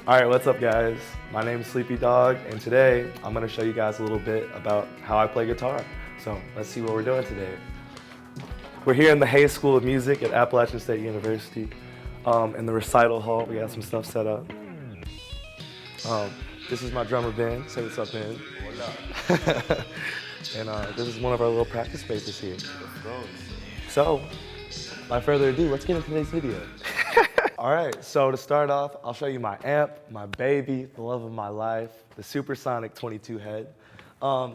All right, what's up guys? My name is Sleepy Dog, and today I'm gonna show you guys a little bit about how I play guitar. So let's see what we're doing today. We're here in the Hayes School of Music at Appalachian State University. In the recital hall, we got some stuff set up. This is my drummer Ben, say what's up Ben. And this is one of our little practice spaces here. So, without further ado, let's get into today's video. All right, so to start off, I'll show you my amp, my baby, the love of my life, the Supersonic 22 head.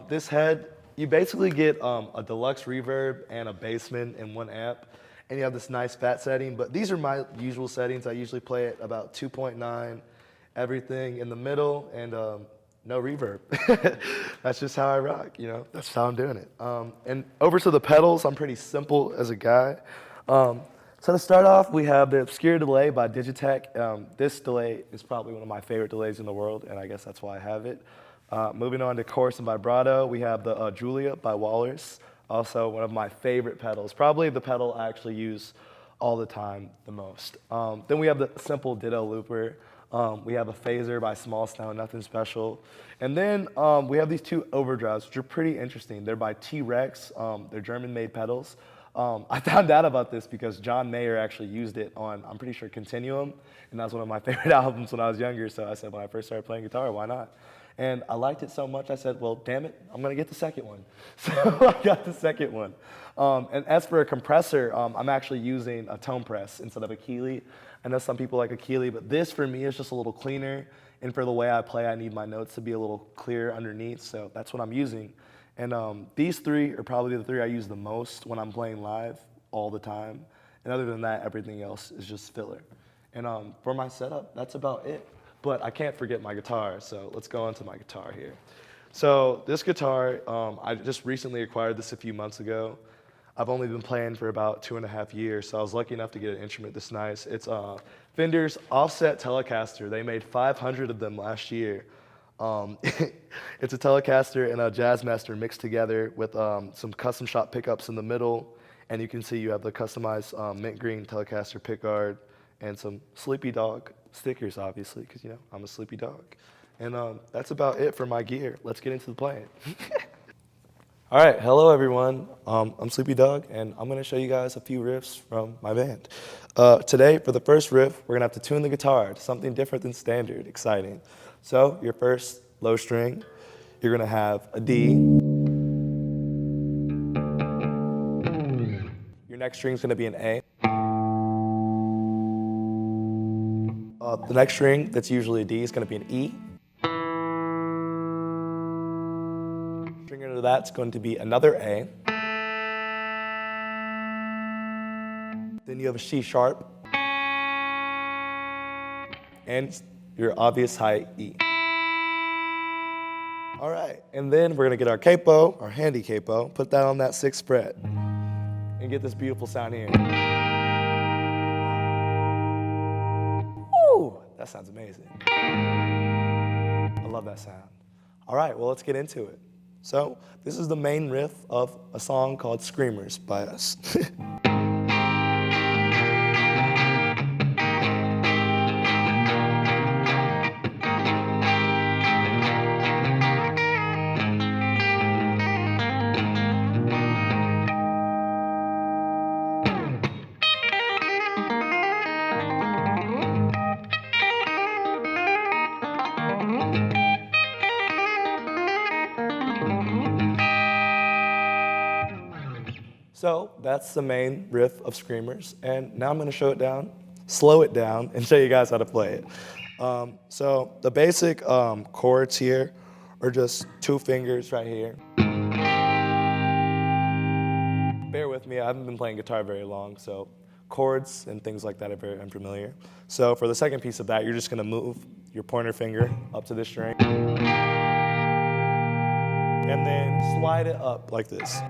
This head, you basically get a deluxe reverb and a bassman in one amp, and you have this nice fat setting, but these are my usual settings. I usually play at about 2.9, everything in the middle, and no reverb. That's just how I rock, you know? That's how I'm doing it. And over to the pedals, I'm pretty simple as a guy. So to start off, we have the Obscure Delay by Digitech. This delay is probably one of my favorite delays in the world, and I guess that's why I have it. Moving on to Chorus and Vibrato, we have the Julia by Walrus, also one of my favorite pedals, probably the pedal I actually use all the time the most. Then we have the simple Ditto Looper. We have a Phaser by Small Stone, nothing special. And then we have these two overdrives, which are pretty interesting. They're by T-Rex, they're German-made pedals. I found out about this because John Mayer actually used it on, I'm pretty sure, Continuum, and that was one of my favorite albums when I was younger, so I said when I first started playing guitar, why not? And I liked it so much, I said, well, damn it, I'm gonna get the second one. So I got the second one. And as for a compressor, I'm actually using a tone press instead of a Keeley. I know some people like a Keeley, but this for me is just a little cleaner, and for the way I play, I need my notes to be a little clearer underneath, so that's what I'm using. And these three are probably the three I use the most when I'm playing live all the time. And other than that, everything else is just filler. And for my setup, that's about it. But I can't forget my guitar, so let's go on to my guitar here. So this guitar, I just recently acquired this a few months ago. I've only been playing for about 2.5 years, so I was lucky enough to get an instrument this nice. It's Fender's Offset Telecaster. They made 500 of them last year. It's a Telecaster and a Jazzmaster mixed together with some custom shop pickups in the middle, and you can see you have the customized mint green Telecaster pickguard and some Sleepy Dog stickers, obviously, because, you know, I'm a sleepy dog. And that's about it for my gear. Let's get into the playing. All right, hello everyone. I'm Sleepy Dog, and I'm gonna show you guys a few riffs from my band. Today, for the first riff, we're gonna have to tune the guitar to something different than standard, exciting. So your first low string, you're gonna have a D. Your next string is gonna be an A. The next string, that's usually a D, is gonna be an E. String under that's going to be another A. Then you have a C sharp. And your obvious high E. All right, and then we're gonna get our capo, our handy capo, put that on that 6th fret, and get this beautiful sound here. Woo! That sounds amazing. I love that sound. All right, well, let's get into it. So, this is the main riff of a song called Screamers by us. So that's the main riff of Screamers, and now I'm gonna slow it down, and show you guys how to play it. So the basic chords here are just 2 fingers right here. Bear with me, I haven't been playing guitar very long, so chords and things like that are very unfamiliar. So for the second piece of that, you're just gonna move your pointer finger up to this string, and then slide it up like this.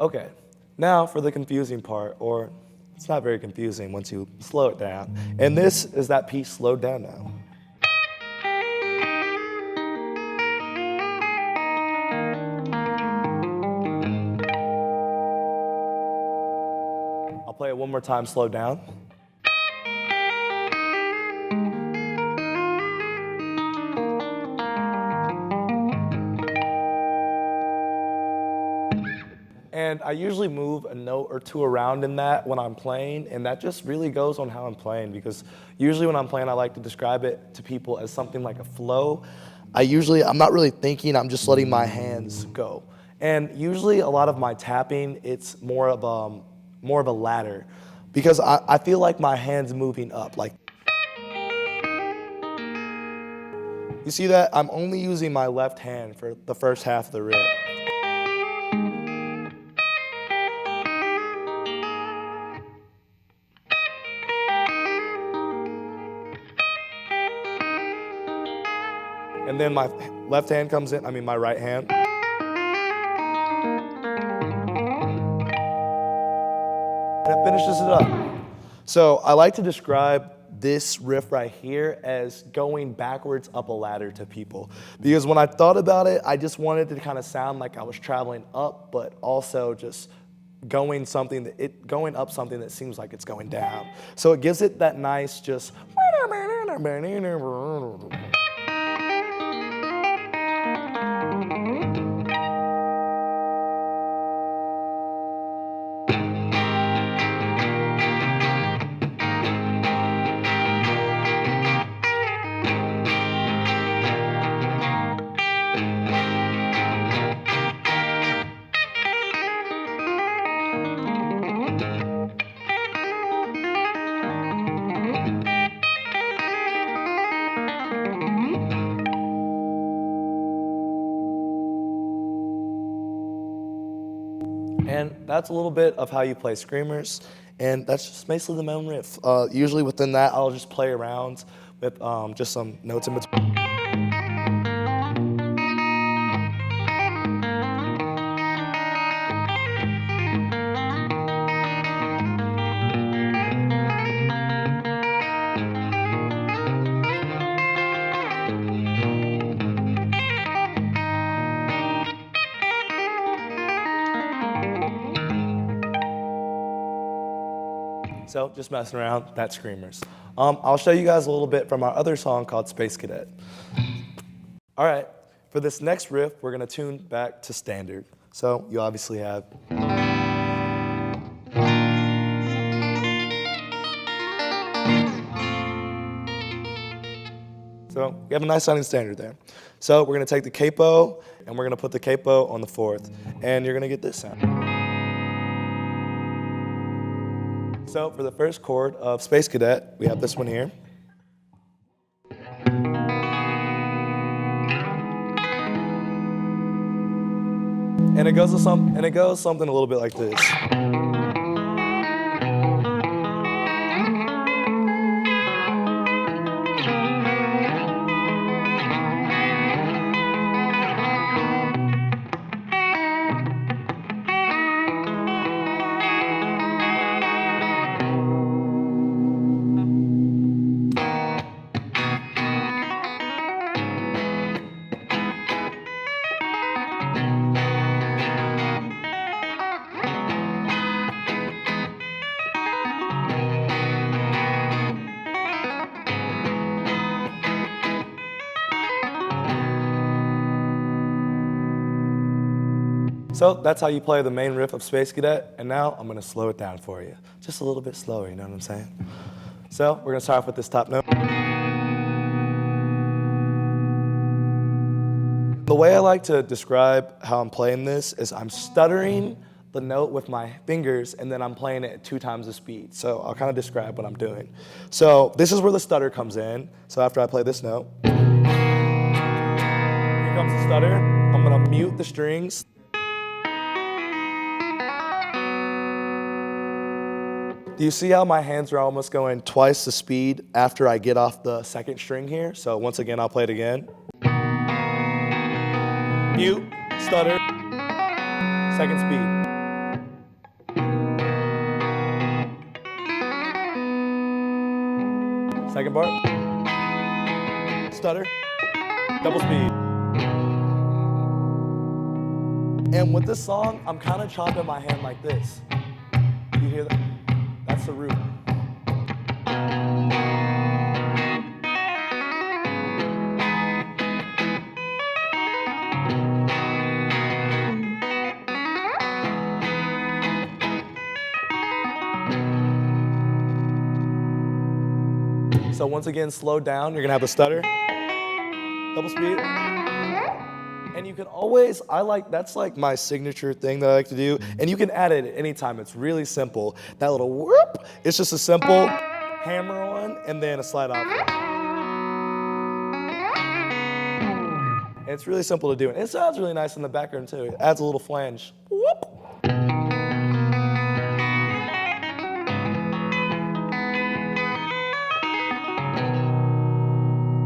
Okay, now for the confusing part, or It's not very confusing once you slow it down. And this is that piece slowed down now. I'll play it one more time, slowed down. And I usually move a note or two around in that when I'm playing, and that just really goes on how I'm playing, because usually when I'm playing, I like to describe it to people as something like a flow. I'm not really thinking, I'm just letting my hands go. And usually a lot of my tapping, it's more of a ladder, because I feel like my hand's moving up. Like, you see that? I'm only using my left hand for the first half of the riff. And then my left hand comes in, my right hand. And it finishes it up. So I like to describe this riff right here as going backwards up a ladder to people. Because when I thought about it, I just wanted to kind of sound like I was traveling up, but also just going up something that seems like it's going down. So it gives it that nice just And that's a little bit of how you play screamers, and that's just basically the main riff. Usually within that, I'll just play around with just some notes in between. So just messing around, that's screamers. I'll show you guys a little bit from our other song called Space Cadet. All right, for this next riff, we're gonna tune back to standard. So you obviously have. So we have a nice sounding standard there. So we're gonna take the capo, and we're gonna put the capo on the fourth, and you're gonna get this sound. So for the first chord of Space Cadet, we have this one here. And it goes something a little bit like this. So that's how you play the main riff of Space Cadet, and now I'm gonna slow it down for you. Just a little bit slower, you know what I'm saying? So we're gonna start off with this top note. The way I like to describe how I'm playing this is I'm stuttering the note with my fingers, and then I'm playing it at 2 times the speed. So I'll kind of describe what I'm doing. So this is where the stutter comes in. So after I play this note, here comes the stutter. I'm gonna mute the strings. Do you see how my hands are almost going twice the speed after I get off the second string here? So once again, I'll play it again. Mute, stutter, second speed. Second part. Stutter. Double speed. And with this song, I'm kind of chopping my hand like this. You hear that? That's the root. So once again, slow down. You're gonna have the stutter, double speed. And you can always, that's like my signature thing that I like to do. And you can add it at any time. It's really simple. That little whoop, it's just a simple hammer on and then a slide off. And it's really simple to do. And it sounds really nice in the background too. It adds a little flange. Whoop.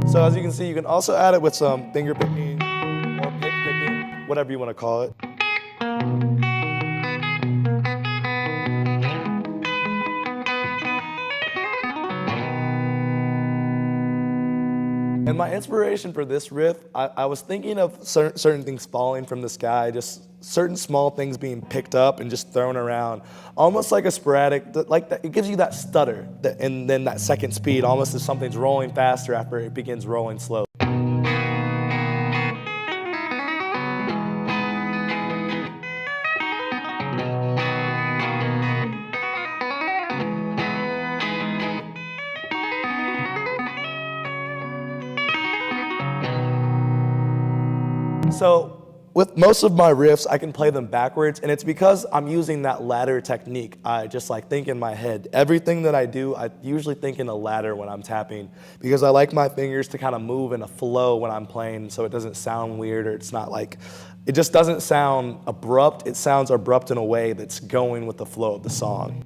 So as you can see, you can also add it with some finger picking or pick picking, whatever you want to call it. And my inspiration for this riff, I was thinking of certain things falling from the sky, just certain small things being picked up and just thrown around, almost like a sporadic, like that, it gives you that stutter, and then that second speed, almost as something's rolling faster after it begins rolling slow. So with most of my riffs, I can play them backwards, and it's because I'm using that ladder technique. I just like think in my head. Everything that I do, I usually think in a ladder when I'm tapping, because I like my fingers to kind of move in a flow when I'm playing, so it doesn't sound weird, or it's not like, it just doesn't sound abrupt. It sounds abrupt in a way that's going with the flow of the song.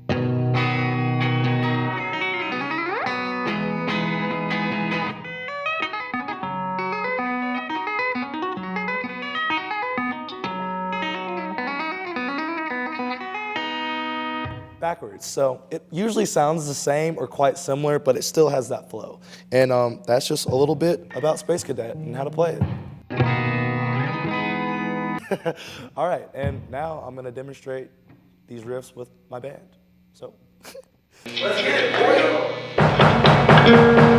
Backwards. So it usually sounds the same or quite similar, but it still has that flow. And that's just a little bit about Space Cadet and how to play it. All right, and now I'm gonna demonstrate these riffs with my band. So let's get it, boy.